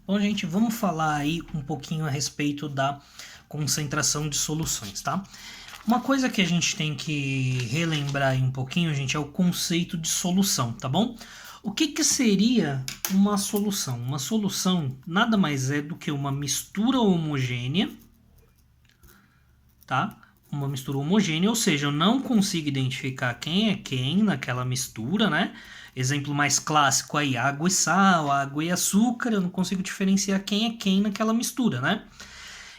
Bom, gente, vamos falar aí um pouquinho a respeito da concentração de soluções, tá? Uma coisa que a gente tem que relembrar aí um pouquinho, gente, é o conceito de solução, tá bom? O que seria uma solução? Uma solução nada mais é do que uma mistura homogênea, tá? Uma mistura homogênea, ou seja, eu não consigo identificar quem é quem naquela mistura, né? Exemplo mais clássico aí, água e sal, água e açúcar, eu não consigo diferenciar quem é quem naquela mistura, né?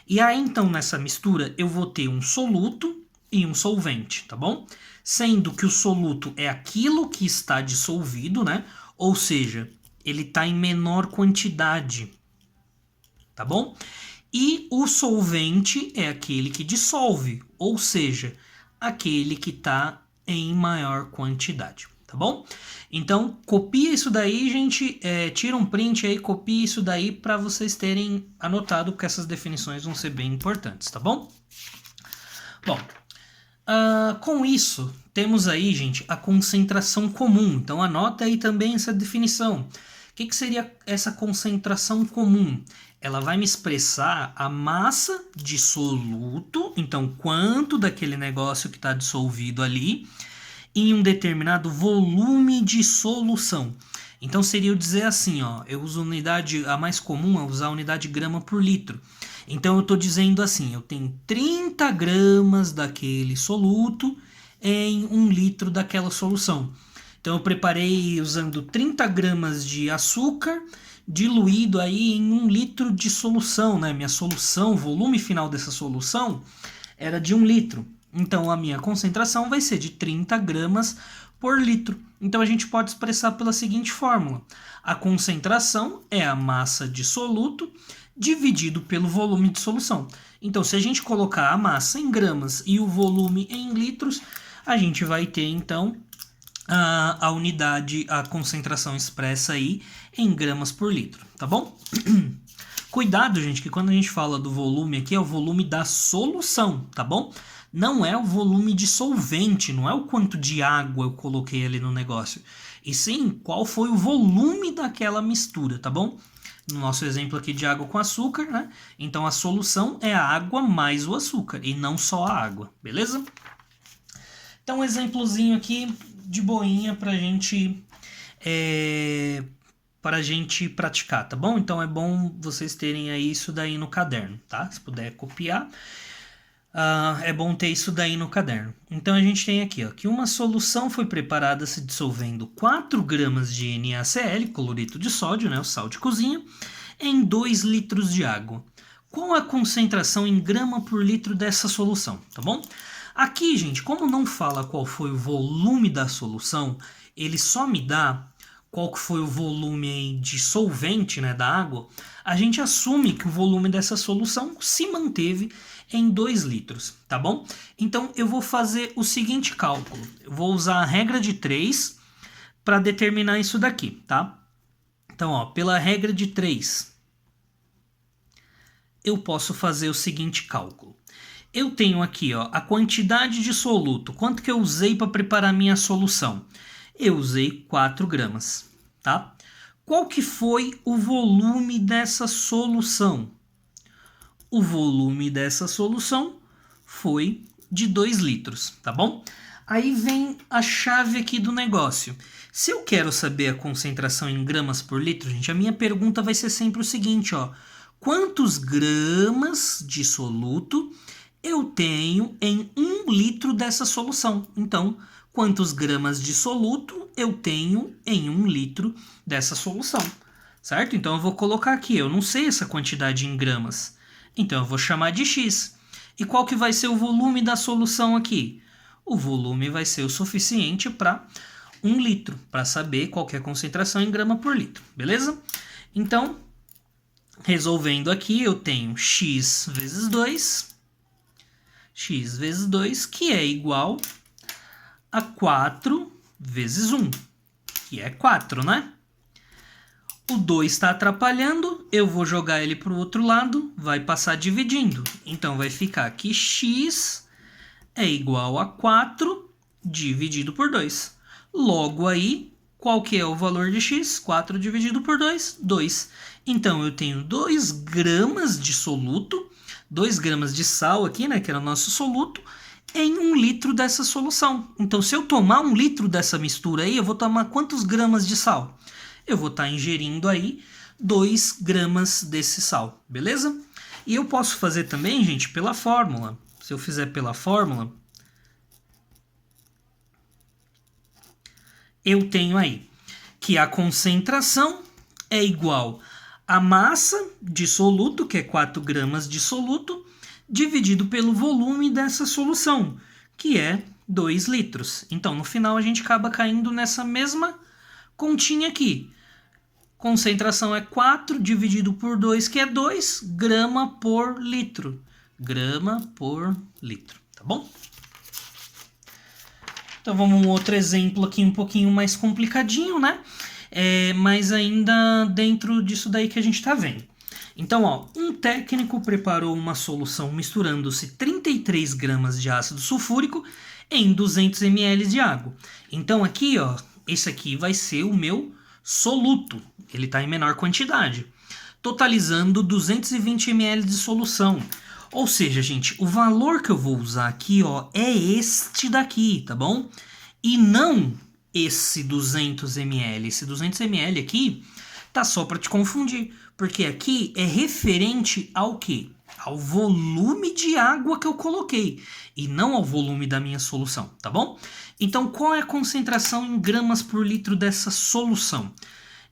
E aí, então, nessa mistura, eu vou ter um soluto e um solvente, tá bom? Sendo que o soluto é aquilo que está dissolvido, né? Ou seja, ele está em menor quantidade, tá bom? E o solvente é aquele que dissolve, ou seja, aquele que está em maior quantidade, tá bom? Então, copia isso daí, gente, tira um print aí, copia isso daí para vocês terem anotado, porque essas definições vão ser bem importantes, tá bom? Bom, com isso, temos aí, gente, a concentração comum. Então, anota aí também essa definição. O que seria essa concentração comum? Ela vai me expressar a massa de soluto, então quanto daquele negócio que está dissolvido ali, em um determinado volume de solução. Então seria eu dizer assim, ó, eu uso unidade, a mais comum é usar a unidade grama por litro. Então eu estou dizendo assim, eu tenho 30 gramas daquele soluto em 1 litro daquela solução. Então eu preparei usando 30 gramas de açúcar diluído aí em 1 litro de solução, né? Minha solução, o volume final dessa solução era de 1 litro. Então a minha concentração vai ser de 30 gramas por litro. Então a gente pode expressar pela seguinte fórmula: a concentração é a massa de soluto dividido pelo volume de solução. Então, se a gente colocar a massa em gramas e o volume em litros, a gente vai ter então a unidade, a concentração expressa aí em gramas por litro, tá bom? Cuidado, gente, que quando a gente fala do volume aqui, é o volume da solução, tá bom? Não é o volume de solvente, não é o quanto de água eu coloquei ali no negócio. E sim, qual foi o volume daquela mistura, tá bom? No nosso exemplo aqui de água com açúcar, né? Então a solução é a água mais o açúcar e não só a água, beleza? Então um exemplozinho aqui de boinha pra gente praticar, tá bom? Então é bom vocês terem aí isso daí no caderno, tá? Se puder copiar, é bom ter isso daí no caderno. Então a gente tem aqui, ó, que uma solução foi preparada se dissolvendo 4 gramas de NaCl, cloreto de sódio, né, o sal de cozinha, em 2 litros de água. Qual a concentração em grama por litro dessa solução, tá bom? Aqui, gente, como não fala qual foi o volume da solução, ele só me dá qual que foi o volume de solvente, né, da água, a gente assume que o volume dessa solução se manteve em 2 litros, tá bom? Então eu vou fazer o seguinte cálculo. Eu vou usar a regra de 3 para determinar isso daqui, tá? Então, ó, pela regra de 3, eu posso fazer o seguinte cálculo. Eu tenho aqui, ó, a quantidade de soluto. Quanto que eu usei para preparar minha solução? Eu usei 4 gramas, tá? Qual que foi o volume dessa solução? O volume dessa solução foi de 2 litros, tá bom? Aí vem a chave aqui do negócio. Se eu quero saber a concentração em gramas por litro, gente, a minha pergunta vai ser sempre o seguinte, ó. Quantos gramas de soluto eu tenho em 1 litro dessa solução? Então, quantos gramas de soluto eu tenho em 1 litro dessa solução, certo? Então eu vou colocar aqui, eu não sei essa quantidade em gramas, então eu vou chamar de X. E qual que vai ser o volume da solução aqui? O volume vai ser o suficiente para 1 litro, para saber qual que é a concentração em grama por litro, beleza? Então, resolvendo aqui, eu tenho X vezes 2, que é igual a 4 vezes 1, que é 4, né? O 2 está atrapalhando, eu vou jogar ele para o outro lado, vai passar dividindo. Então vai ficar que X é igual a 4 dividido por 2. Logo aí, Qual que é o valor de x? 4 dividido por 2, 2. Então, eu tenho 2 gramas de soluto, 2 gramas de sal aqui, né, que era o nosso soluto, em 1 litro dessa solução. Então, se eu tomar 1 litro dessa mistura aí, eu vou tomar quantos gramas de sal? Eu vou estar ingerindo aí 2 gramas desse sal, beleza? E eu posso fazer também, gente, pela fórmula. Se eu fizer pela fórmula, eu tenho aí que a concentração é igual a massa de soluto, que é 4 gramas de soluto, dividido pelo volume dessa solução, que é 2 litros. Então, no final, a gente acaba caindo nessa mesma continha aqui. Concentração é 4 dividido por 2, que é 2 grama por litro. Grama por litro, tá bom? Então, vamos a um outro exemplo aqui um pouquinho mais complicadinho, né? Mas ainda dentro disso daí que a gente está vendo. Então, ó, um técnico preparou uma solução misturando-se 33 gramas de ácido sulfúrico em 200 ml de água. Então, aqui, ó, esse aqui vai ser o meu soluto. Ele está em menor quantidade, totalizando 220 ml de solução. Ou seja, gente, o valor que eu vou usar aqui, ó, é este daqui, tá bom? E não esse 200 ml. Esse 200 ml aqui tá só para te confundir, porque aqui é referente ao quê? Ao volume de água que eu coloquei e não ao volume da minha solução, tá bom? Então, qual é a concentração em gramas por litro dessa solução?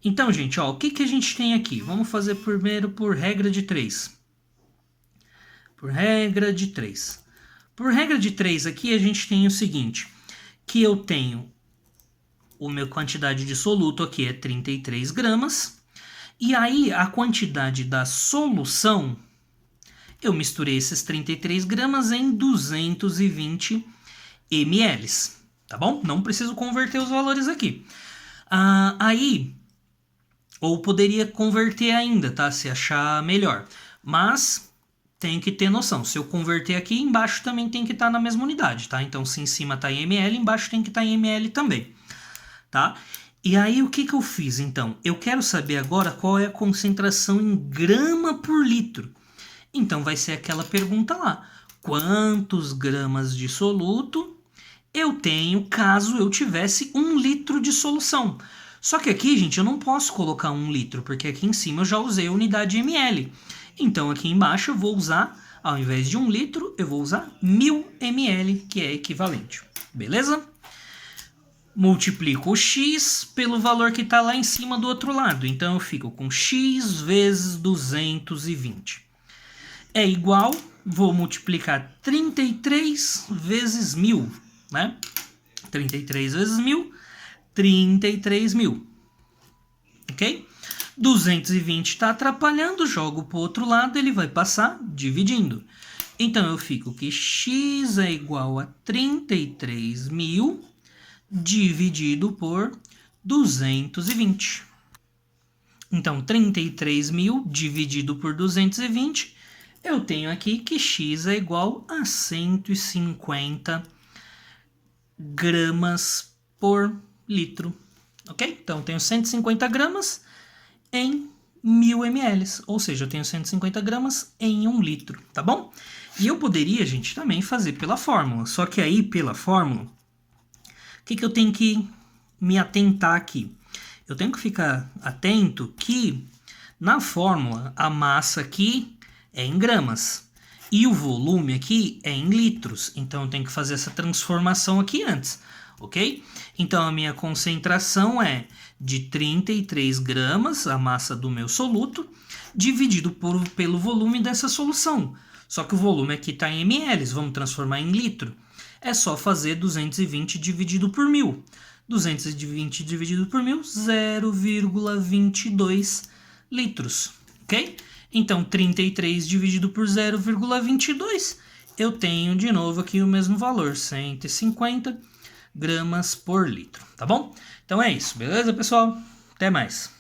Então, gente, ó, o que a gente tem aqui? Vamos fazer primeiro por regra de 3. Por regra de 3. Por regra de 3 aqui a gente tem o seguinte, que eu tenho a minha quantidade de soluto aqui é 33 gramas, e aí a quantidade da solução, eu misturei esses 33 gramas em 220 ml, tá bom? Não preciso converter os valores aqui. Aí, ou poderia converter ainda, tá? Se achar melhor. Mas tem que ter noção. Se eu converter aqui, embaixo também tem que estar na mesma unidade, tá? Então, se em cima está em ml, embaixo tem que estar em ml também, tá? E aí, o que eu fiz, então? Eu quero saber agora qual é a concentração em grama por litro. Então, vai ser aquela pergunta lá. Quantos gramas de soluto eu tenho caso eu tivesse 1 litro de solução? Só que aqui, gente, eu não posso colocar 1 litro, porque aqui em cima eu já usei a unidade ml. Então, aqui embaixo eu vou usar, ao invés de 1 litro, eu vou usar 1000 ml, que é equivalente. Beleza? Multiplico o x pelo valor que está lá em cima do outro lado. Então, eu fico com x vezes 220. É igual, vou multiplicar 33 vezes 1000, né? 33 vezes 1000, 33.000. Ok? 220 está atrapalhando, jogo para o outro lado, ele vai passar dividindo. Então, eu fico que x é igual a 33.000 dividido por 220. Então, 33.000 dividido por 220, eu tenho aqui que x é igual a 150 gramas por litro. Ok? Então, eu tenho 150 gramas em 1000 ml, ou seja, eu tenho 150 gramas em 1 litro, tá bom? E eu poderia, gente, também fazer pela fórmula, só que aí, pela fórmula, o que eu tenho que me atentar aqui? Eu tenho que ficar atento que, na fórmula, a massa aqui é em gramas e o volume aqui é em litros, então eu tenho que fazer essa transformação aqui antes, ok? Então, a minha concentração é de 33 gramas, a massa do meu soluto, dividido pelo volume dessa solução. Só que o volume aqui está em ml, vamos transformar em litro. É só fazer 220 dividido por 1000. 220 dividido por 1000, 0,22 litros, ok? Então, 33 dividido por 0,22, eu tenho de novo aqui o mesmo valor, 150 gramas por litro, tá bom? Então é isso, beleza, pessoal? Até mais!